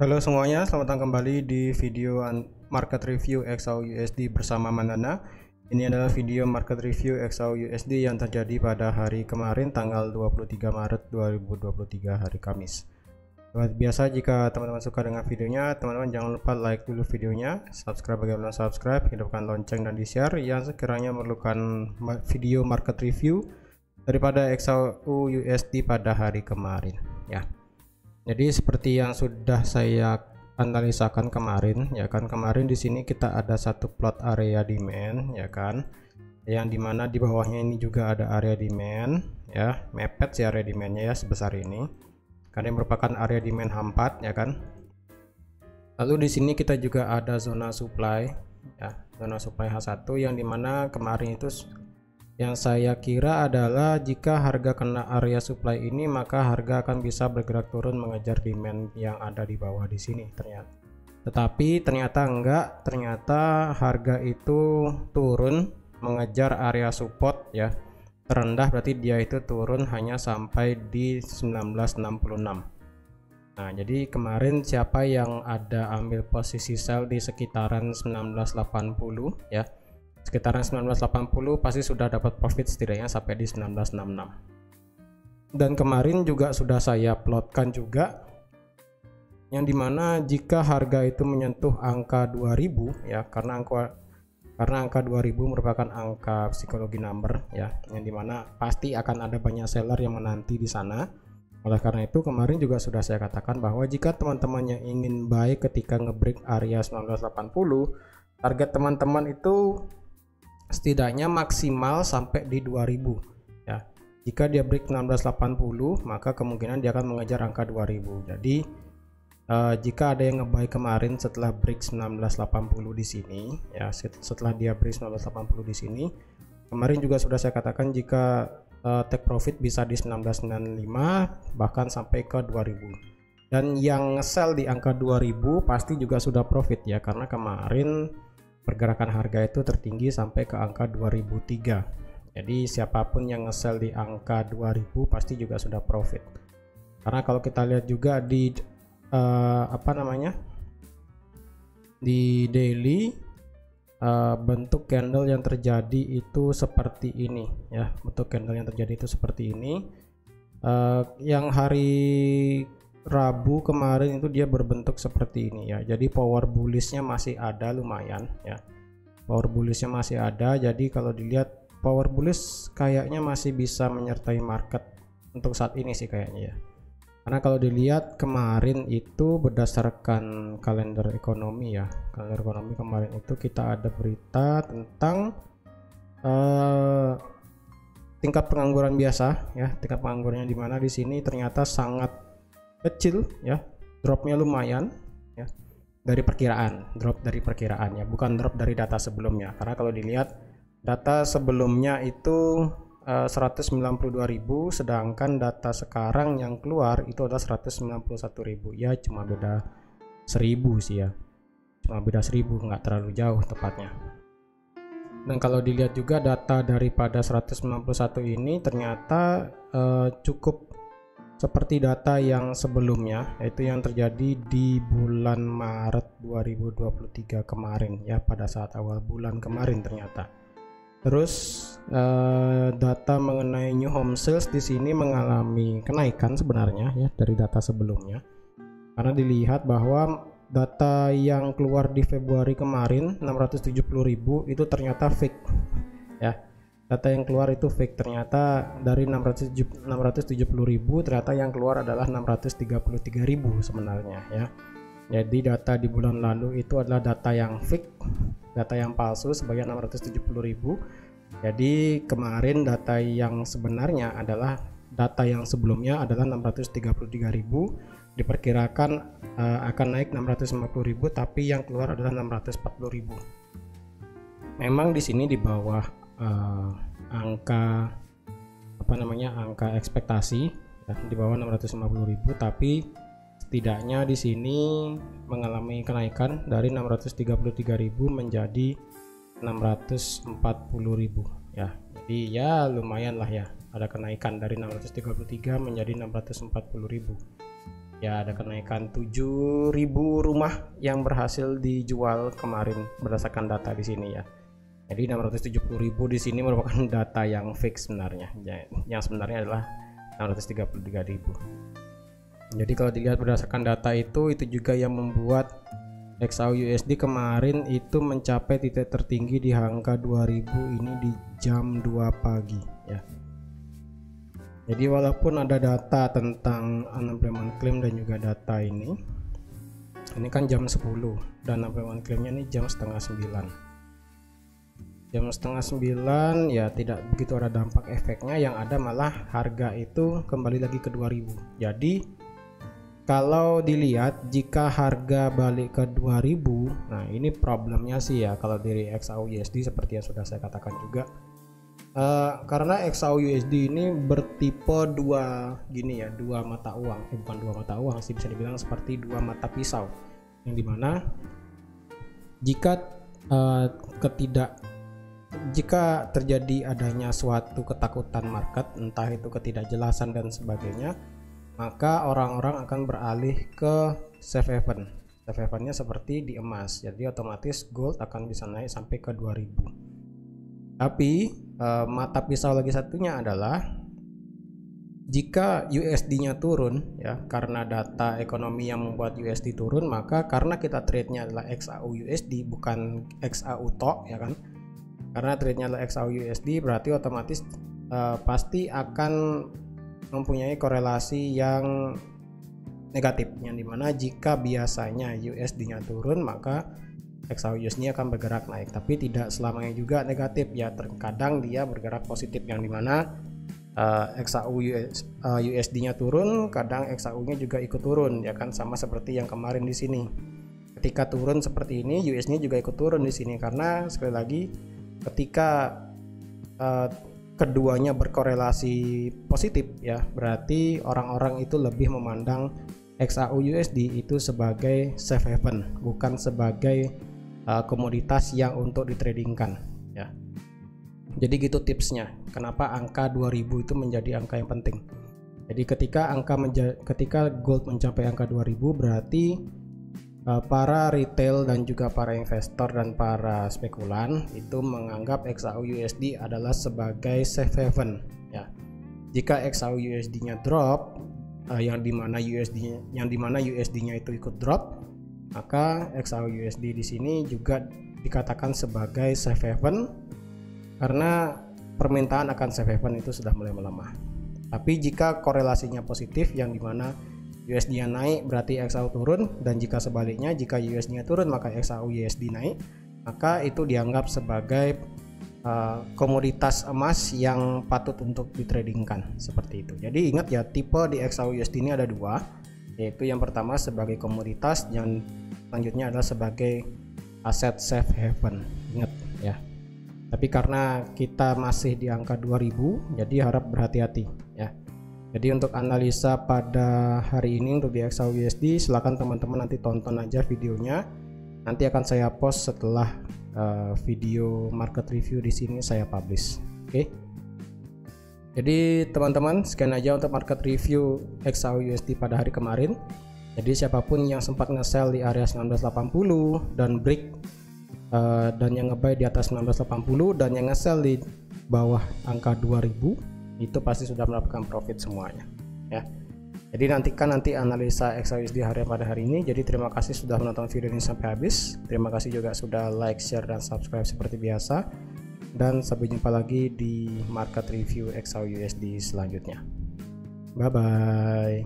Halo semuanya, selamat datang kembali di video market review XAU USD bersama Mandana. Ini adalah video market review XAU USD yang terjadi pada hari kemarin tanggal 23 Maret 2023 hari Kamis. Seperti biasa, jika teman-teman suka dengan videonya, teman-teman jangan lupa like dulu videonya, subscribe bagi yang belum subscribe, hidupkan lonceng dan di-share yang sekiranya memerlukan video market review daripada XAU USD pada hari kemarin ya. Jadi seperti yang sudah saya analisakan kemarin, ya kan, kemarin di sini kita ada satu plot area demand, ya kan, yang dimana di bawahnya ini juga ada area demand, ya, mepet sih area demandnya ya sebesar ini, karena yang merupakan area demand H4, ya kan. Lalu di sini kita juga ada zona supply, ya, zona supply H1 yang dimana kemarin itu yang saya kira adalah jika harga kena area supply ini maka harga akan bisa bergerak turun mengejar demand yang ada di bawah di sini ternyata. Tetapi ternyata enggak, ternyata harga itu turun mengejar area support ya. Terendah berarti dia itu turun hanya sampai di 1966. Nah, jadi kemarin siapa yang ada ambil posisi sell di sekitaran 1980 ya. Sekitaran 1980 pasti sudah dapat profit setidaknya sampai di 1966. Dan kemarin juga sudah saya plotkan juga yang dimana jika harga itu menyentuh angka 2000 ya, karena angka 2000 merupakan angka psikologi number ya, yang dimana pasti akan ada banyak seller yang menanti di sana. Oleh karena itu kemarin juga sudah saya katakan bahwa jika teman-teman yang ingin buy ketika ngebreak area 1980, target teman-teman itu setidaknya maksimal sampai di 2000 ya. Jika dia break 1680 maka kemungkinan dia akan mengejar angka 2000. Jadi jika ada yang ngebuy kemarin setelah break 1980 di sini ya, setelah dia break 1980 di sini, kemarin juga sudah saya katakan jika take profit bisa di 1995 bahkan sampai ke 2000. Dan yang sell di angka 2000 pasti juga sudah profit ya, karena kemarin pergerakan harga itu tertinggi sampai ke angka 2003. Jadi siapapun yang nge-sell di angka 2000 pasti juga sudah profit. Karena kalau kita lihat juga di di daily, bentuk candle yang terjadi itu seperti ini ya. Bentuk candle yang terjadi itu seperti ini. Yang hari Rabu kemarin itu dia berbentuk seperti ini ya. Jadi power bullishnya masih ada lumayan ya. Power bullishnya masih ada. Jadi kalau dilihat power bullish kayaknya masih bisa menyertai market untuk saat ini sih kayaknya ya. Karena kalau dilihat kemarin itu berdasarkan kalender ekonomi ya. Kalender ekonomi kemarin itu kita ada berita tentang tingkat pengangguran biasa ya. Tingkat penganggurannya di mana di sini ternyata sangat kecil ya, dropnya lumayan ya, dari perkiraan, drop dari perkiraan ya, bukan drop dari data sebelumnya. Karena kalau dilihat data sebelumnya itu 192.000, sedangkan data sekarang yang keluar itu adalah 191.000 ya, cuma beda 1000 sih ya, cuma beda 1000, nggak terlalu jauh tepatnya. Dan kalau dilihat juga data daripada 191 ini ternyata cukup seperti data yang sebelumnya, yaitu yang terjadi di bulan Maret 2023 kemarin ya, pada saat awal bulan kemarin ternyata. Terus data mengenai new home sales di sini mengalami kenaikan sebenarnya ya dari data sebelumnya. Karena dilihat bahwa data yang keluar di Februari kemarin 670.000 itu ternyata fake ya. Data yang keluar itu fake, ternyata dari 670.000 ternyata yang keluar adalah 633.000 sebenarnya ya. Jadi data di bulan lalu itu adalah data yang fake, data yang palsu sebanyak 670.000. Jadi kemarin data yang sebenarnya adalah data yang sebelumnya adalah 633.000, diperkirakan akan naik 650.000, tapi yang keluar adalah 640.000. Memang di sini di bawah angka angka ekspektasi ya, di bawah 650.000, tapi setidaknya di sini mengalami kenaikan dari 633.000 menjadi 640.000 ya. Jadi ya lumayan lah ya, ada kenaikan dari 633 menjadi 640.000. ya ada kenaikan 7.000 rumah yang berhasil dijual kemarin berdasarkan data di sini ya. Jadi 670.000 di sini merupakan data yang fix sebenarnya. Yang sebenarnya adalah 633.000. Jadi kalau dilihat berdasarkan data itu juga yang membuat XAUUSD kemarin itu mencapai titik tertinggi di angka 2000 ini di jam 2 pagi ya. Jadi walaupun ada data tentang unemployment claim dan juga data ini kan jam 10 dan unemployment claimnya ini jam setengah 9. Jam setengah 9 ya tidak begitu ada dampak efeknya, yang ada malah harga itu kembali lagi ke 2000. Jadi kalau dilihat jika harga balik ke 2000, nah ini problemnya sih ya kalau dari XAUUSD seperti yang sudah saya katakan juga. Karena XAUUSD ini bertipe dua mata uang, bukan dua mata uang sih, bisa dibilang seperti dua mata pisau, yang dimana jika terjadi adanya suatu ketakutan market, entah itu ketidakjelasan dan sebagainya, maka orang-orang akan beralih ke safe haven. Safe havennya seperti di emas, jadi otomatis gold akan bisa naik sampai ke 2000. Tapi mata pisau lagi satunya adalah jika USD-nya turun ya, karena data ekonomi yang membuat USD turun, maka karena kita trade-nya adalah XAUUSD bukan XAUTO ya kan. Karena trade-nya adalah XAUUSD berarti otomatis pasti akan mempunyai korelasi yang negatif, yang dimana jika biasanya USD-nya turun maka XAUUSD akan bergerak naik, tapi tidak selamanya juga negatif ya, terkadang dia bergerak positif, yang dimana XAUUSD-nya turun, kadang XAU-nya juga ikut turun ya kan, sama seperti yang kemarin di sini. Ketika turun seperti ini, USD-nya juga ikut turun di sini, karena sekali lagi ketika keduanya berkorelasi positif ya, berarti orang-orang itu lebih memandang XAUUSD itu sebagai safe haven, bukan sebagai komoditas yang untuk ditradingkan ya. Jadi gitu tipsnya kenapa angka 2000 itu menjadi angka yang penting. Jadi ketika gold mencapai angka 2000 berarti para retail dan juga para investor dan para spekulan itu menganggap XAUUSD adalah sebagai safe haven ya. Jika XAUUSD-nya drop, yang dimana USD-nya itu ikut drop, maka XAUUSD di sini juga dikatakan sebagai safe haven karena permintaan akan safe haven itu sudah mulai melemah. Tapi jika korelasinya positif, yang dimana USD-nya naik berarti XAU turun, dan jika sebaliknya, jika USD-nya turun maka XAUUSD naik, maka itu dianggap sebagai komoditas emas yang patut untuk ditradingkan, seperti itu. Jadi ingat ya, tipe di XAUUSD ini ada dua, yaitu yang pertama sebagai komoditas, yang selanjutnya adalah sebagai aset safe haven. Ingat ya. Tapi karena kita masih di angka 2000, jadi harap berhati-hati ya. Jadi untuk analisa pada hari ini untuk di XAUUSD, silakan teman-teman nanti tonton aja videonya. Nanti akan saya post setelah video market review di sini saya publish. Oke. Jadi teman-teman, sekian aja untuk market review XAUUSD pada hari kemarin. Jadi siapapun yang sempat nge-sell di area 1980 dan break dan yang nge-buy di atas 1980 dan yang nge-sell di bawah angka 2000, itu pasti sudah mendapatkan profit semuanya ya. Jadi nantikan analisa XAUUSD pada hari ini. Jadi terima kasih sudah menonton video ini sampai habis. Terima kasih juga sudah like, share, dan subscribe seperti biasa. Dan sampai jumpa lagi di market review XAUUSD selanjutnya. Bye bye.